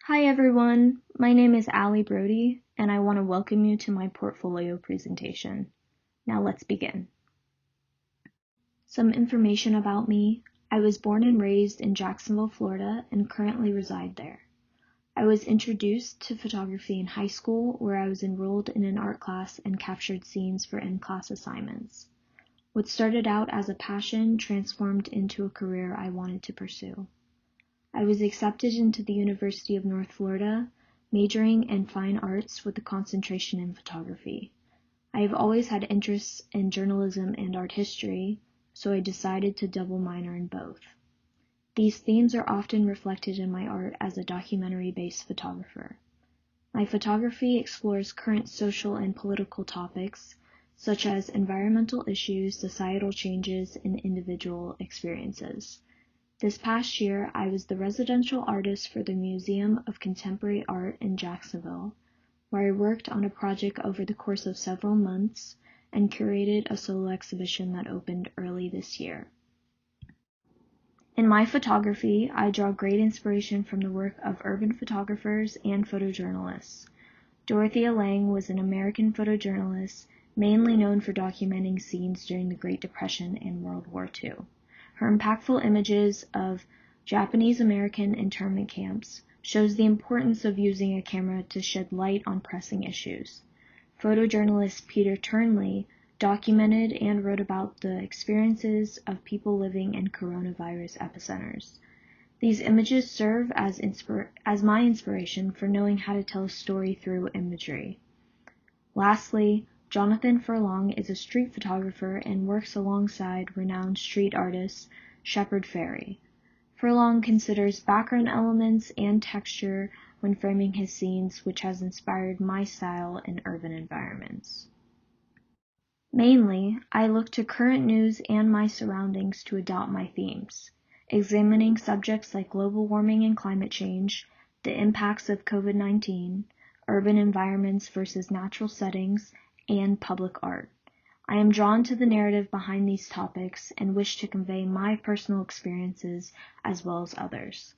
Hi everyone, my name is Brody, and I want to welcome you to my portfolio presentation. Now let's begin. Some information about me. I was born and raised in Jacksonville, Florida, and currently reside there. I was introduced to photography in high school, where I was enrolled in an art class and captured scenes for in-class assignments. What started out as a passion transformed into a career I wanted to pursue. I was accepted into the University of North Florida, majoring in fine arts with a concentration in photography. I have always had interests in journalism and art history, so I decided to double minor in both. These themes are often reflected in my art as a documentary-based photographer. My photography explores current social and political topics, such as environmental issues, societal changes, and individual experiences. This past year, I was the residential artist for the Museum of Contemporary Art in Jacksonville, where I worked on a project over the course of several months and curated a solo exhibition that opened early this year. In my photography, I draw great inspiration from the work of urban photographers and photojournalists. Dorothea Lange was an American photojournalist, mainly known for documenting scenes during the Great Depression and World War II. Her impactful images of Japanese American internment camps shows the importance of using a camera to shed light on pressing issues. Photojournalist Peter Turnley documented and wrote about the experiences of people living in coronavirus epicenters. These images serve as my inspiration for knowing how to tell a story through imagery. Lastly, Jonathan Furlong is a street photographer and works alongside renowned street artist Shepard Fairey. Furlong considers background elements and texture when framing his scenes, which has inspired my style in urban environments. Mainly, I look to current news and my surroundings to adopt my themes, examining subjects like global warming and climate change, the impacts of COVID-19, urban environments versus natural settings, and public art. I am drawn to the narrative behind these topics and wish to convey my personal experiences as well as others.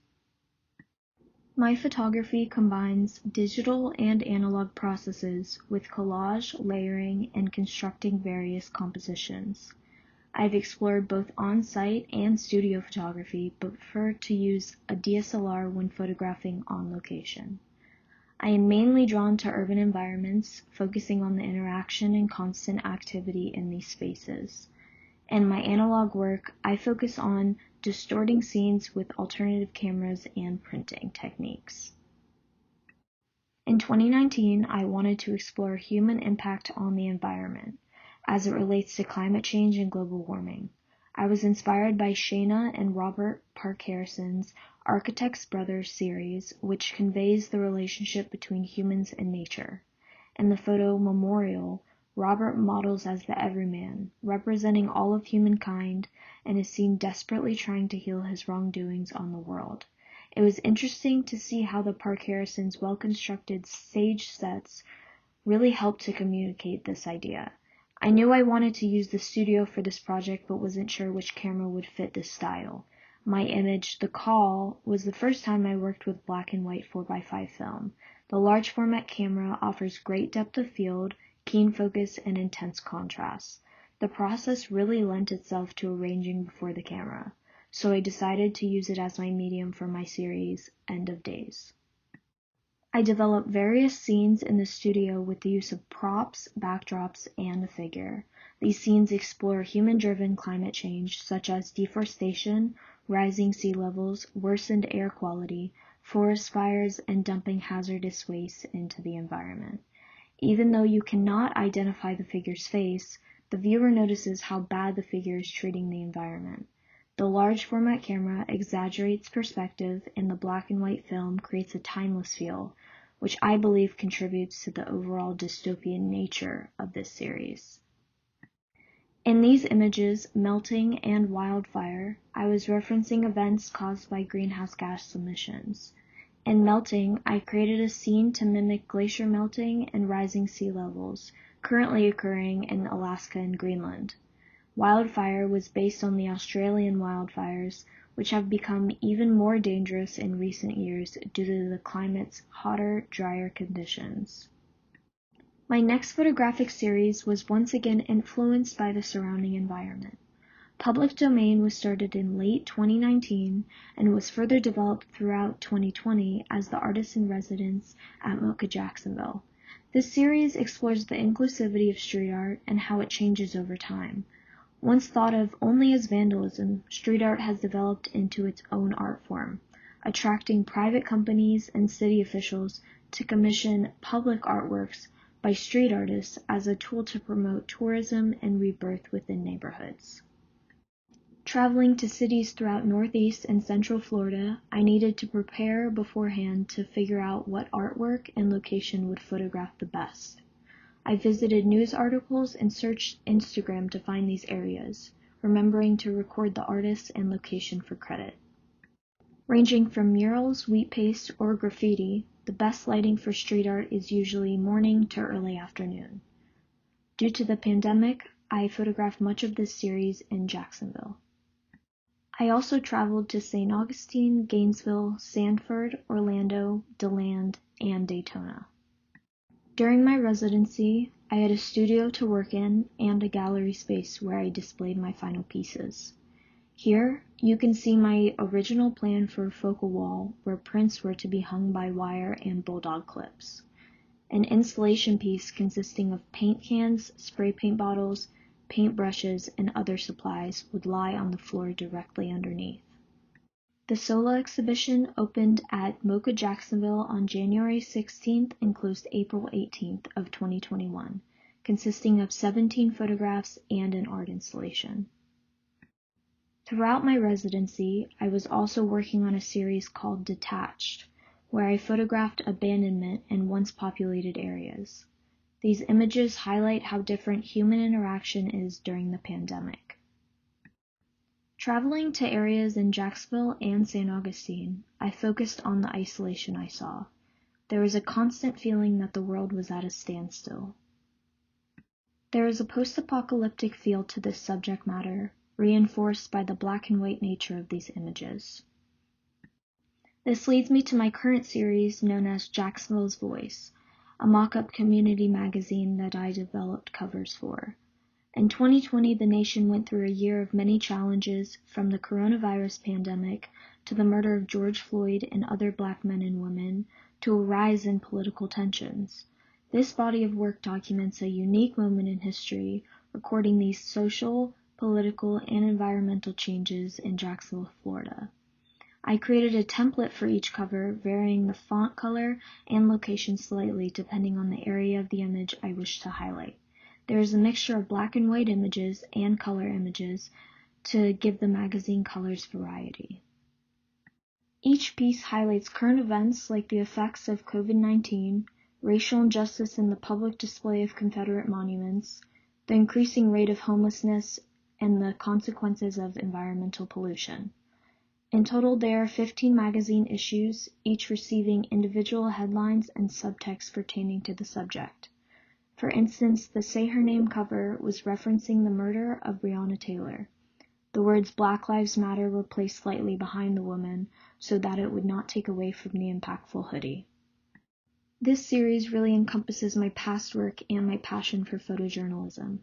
My photography combines digital and analog processes with collage, layering, and constructing various compositions. I've explored both on-site and studio photography, but prefer to use a DSLR when photographing on location. I am mainly drawn to urban environments, focusing on the interaction and constant activity in these spaces. In my analog work, I focus on distorting scenes with alternative cameras and printing techniques. In 2019, I wanted to explore human impact on the environment as it relates to climate change and global warming. I was inspired by Shana and Robert Park Harrison's Architect's Brothers series, which conveys the relationship between humans and nature. In the photo Memorial, Robert models as the everyman, representing all of humankind, and is seen desperately trying to heal his wrongdoings on the world. It was interesting to see how the Park Harrison's well-constructed stage sets really helped to communicate this idea. I knew I wanted to use the studio for this project, but wasn't sure which camera would fit this style. My image, The Call, was the first time I worked with black and white 4x5 film. The large format camera offers great depth of field, keen focus, and intense contrast. The process really lent itself to arranging before the camera, so I decided to use it as my medium for my series, End of Days. I developed various scenes in the studio with the use of props, backdrops, and a figure. These scenes explore human-driven climate change, such as deforestation, rising sea levels, worsened air quality, forest fires, and dumping hazardous waste into the environment. Even though you cannot identify the figure's face, the viewer notices how bad the figure is treating the environment. The large format camera exaggerates perspective, and the black and white film creates a timeless feel, which I believe contributes to the overall dystopian nature of this series. In these images, Melting and Wildfire, I was referencing events caused by greenhouse gas emissions. In Melting, I created a scene to mimic glacier melting and rising sea levels, currently occurring in Alaska and Greenland. Wildfire was based on the Australian wildfires, which have become even more dangerous in recent years due to the climate's hotter, drier conditions. My next photographic series was once again influenced by the surrounding environment. Public domain was started in late 2019 and was further developed throughout 2020 as the artist in residence at MoCA Jacksonville. This series explores the inclusivity of street art and how it changes over time. Once thought of only as vandalism, street art has developed into its own art form, attracting private companies and city officials to commission public artworks by street artists as a tool to promote tourism and rebirth within neighborhoods. Traveling to cities throughout Northeast and Central Florida, I needed to prepare beforehand to figure out what artwork and location would photograph the best. I visited news articles and searched Instagram to find these areas, remembering to record the artist and location for credit. Ranging from murals, wheat paste, or graffiti, the best lighting for street art is usually morning to early afternoon. Due to the pandemic, I photographed much of this series in Jacksonville. I also traveled to St. Augustine, Gainesville, Sanford, Orlando, DeLand, and Daytona. During my residency, I had a studio to work in and a gallery space where I displayed my final pieces. Here, you can see my original plan for a focal wall where prints were to be hung by wire and bulldog clips. An installation piece consisting of paint cans, spray paint bottles, paint brushes, and other supplies would lie on the floor directly underneath. The solo exhibition opened at MoCA Jacksonville on January 16th and closed April 18th of 2021, consisting of 17 photographs and an art installation. Throughout my residency, I was also working on a series called Detached, where I photographed abandonment in once populated areas. These images highlight how different human interaction is during the pandemic. Traveling to areas in Jacksonville and St. Augustine, I focused on the isolation I saw. There was a constant feeling that the world was at a standstill. There is a post-apocalyptic feel to this subject matter, reinforced by the black and white nature of these images. This leads me to my current series known as Jacksonville's Voice, a mock-up community magazine that I developed covers for. In 2020, the nation went through a year of many challenges, from the coronavirus pandemic to the murder of George Floyd and other black men and women, to a rise in political tensions. This body of work documents a unique moment in history, recording these social, political, and environmental changes in Jacksonville, Florida. I created a template for each cover, varying the font color and location slightly depending on the area of the image I wish to highlight. There is a mixture of black and white images and color images to give the magazine colors variety. Each piece highlights current events like the effects of COVID-19, racial injustice in the public display of Confederate monuments, the increasing rate of homelessness, and the consequences of environmental pollution. In total, there are 15 magazine issues, each receiving individual headlines and subtext pertaining to the subject. For instance, the Say Her Name cover was referencing the murder of Breonna Taylor. The words Black Lives Matter were placed slightly behind the woman so that it would not take away from the impactful hoodie. This series really encompasses my past work and my passion for photojournalism.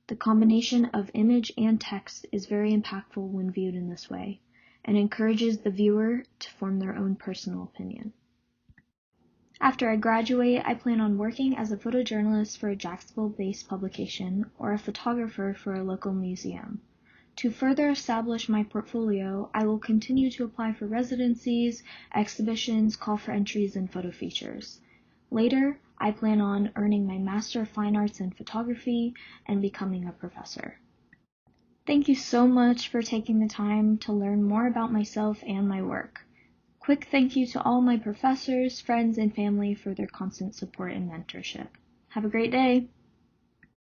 The combination of image and text is very impactful when viewed in this way, and encourages the viewer to form their own personal opinion. After I graduate, I plan on working as a photojournalist for a Jacksonville-based publication or a photographer for a local museum. To further establish my portfolio, I will continue to apply for residencies, exhibitions, call for entries, and photo features. Later, I plan on earning my Master of Fine Arts in Photography and becoming a professor. Thank you so much for taking the time to learn more about myself and my work. Quick thank you to all my professors, friends, and family for their constant support and mentorship. Have a great day!